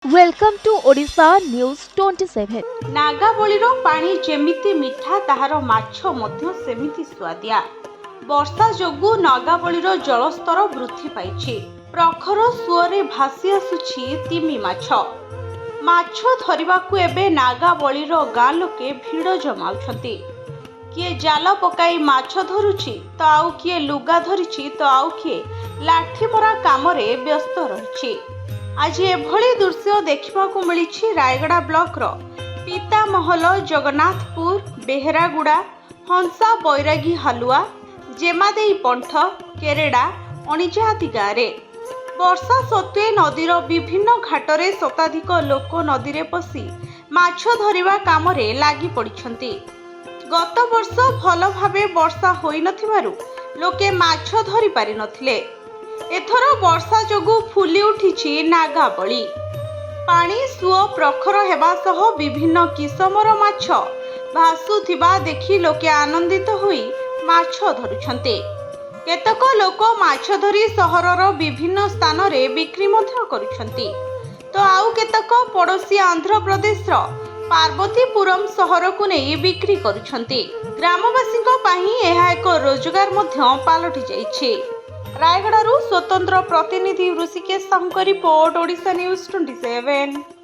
Welcome to Odisha News 27. ନାଗାବଳୀର ପାଣି ଯେମିତି ମିଠା ତାହାର ମାଛ ମଧ୍ୟ ସେମିତି ସୁଆଦିଆ। ବର୍ଷା ଯୋଗୁଁ ନାଗାବଳୀର ଜଳସ୍ତର ବୃଦ୍ଧି ପାଇଛି। ପ୍ରଖର ସୁଅରେ ଭାସି ଆସୁଛି ତିମି ମାଛ। ମାଛ ଧରିବାକୁ ଏବେ ନାଗାବଳୀର ଗାଁ ଲୋକେ ଭିଡ଼ ଜମାଉଛନ୍ତି। କିଏ ଜାଲ ପକାଇ ମାଛ ଧରୁଛି ତ ଆଉ କିଏ ଲୁଗା ଧରିଛି ତ ଆଉ କିଏ ଲାଠି ମରା କାମରେ ବ୍ୟସ୍ତ ରହିଛି। ଆଜି ଏଭଳି ଦୃଶ୍ୟ ଦେଖିବାକୁ ମିଳିଛି ରାୟଗଡ଼ା ବ୍ଲକର ପିତାମହଲ, ଜଗନ୍ନାଥପୁର, ବେହେରାଗୁଡ଼ା, ହଂସା ବୈରାଗୀ ହାଲୁଆ, ଜେମାଦେଇ ପଣ୍ଠ, କେରେଡ଼ା, ଅଣିଜା ଆଦି ଗାଁରେ। ବର୍ଷା ସତ୍ତ୍ୱେ ନଦୀର ବିଭିନ୍ନ ଘାଟରେ ଶତାଧିକ ଲୋକ ନଦୀରେ ପଶି ମାଛ ଧରିବା କାମରେ ଲାଗି ପଡ଼ିଛନ୍ତି। ଗତ ବର୍ଷ ଭଲ ଭାବେ ବର୍ଷା ହୋଇନଥିବାରୁ ଲୋକେ ମାଛ ଧରି ପାରିନଥିଲେ। ଏଥର ବର୍ଷା ଯୋଗୁଁ ଫୁଲି ଉଠିଛି ନାଗାବଳୀ। ପାଣି ସୁଅ ପ୍ରଖର ହେବା ସହ ବିଭିନ୍ନ କିସମର ମାଛ ଭାସୁଥିବା ଦେଖି ଲୋକେ ଆନନ୍ଦିତ ହୋଇ ମାଛ ଧରୁଛନ୍ତି। କେତେକ ଲୋକ ମାଛ ଧରି ସହରର ବିଭିନ୍ନ ସ୍ଥାନରେ ବିକ୍ରି ମଧ୍ୟ କରୁଛନ୍ତି, ତ ଆଉ କେତେକ ପଡ଼ୋଶୀ ଆନ୍ଧ୍ରପ୍ରଦେଶର ପାର୍ବତୀପୁରମ୍ ସହରକୁ ନେଇ ବିକ୍ରି କରୁଛନ୍ତି। ଗ୍ରାମବାସୀଙ୍କ ପାଇଁ ଏହା ଏକ ରୋଜଗାର ମଧ୍ୟ ପାଲଟି ଯାଇଛି। ରାୟଗଡ଼ାରୁ ସ୍ୱତନ୍ତ୍ର ପ୍ରତିନିଧି ଋଷିକେଶ ସାହୁଙ୍କ ରିପୋର୍ଟ, ଓଡ଼ିଶା ନ୍ୟୁଜ୍ 27।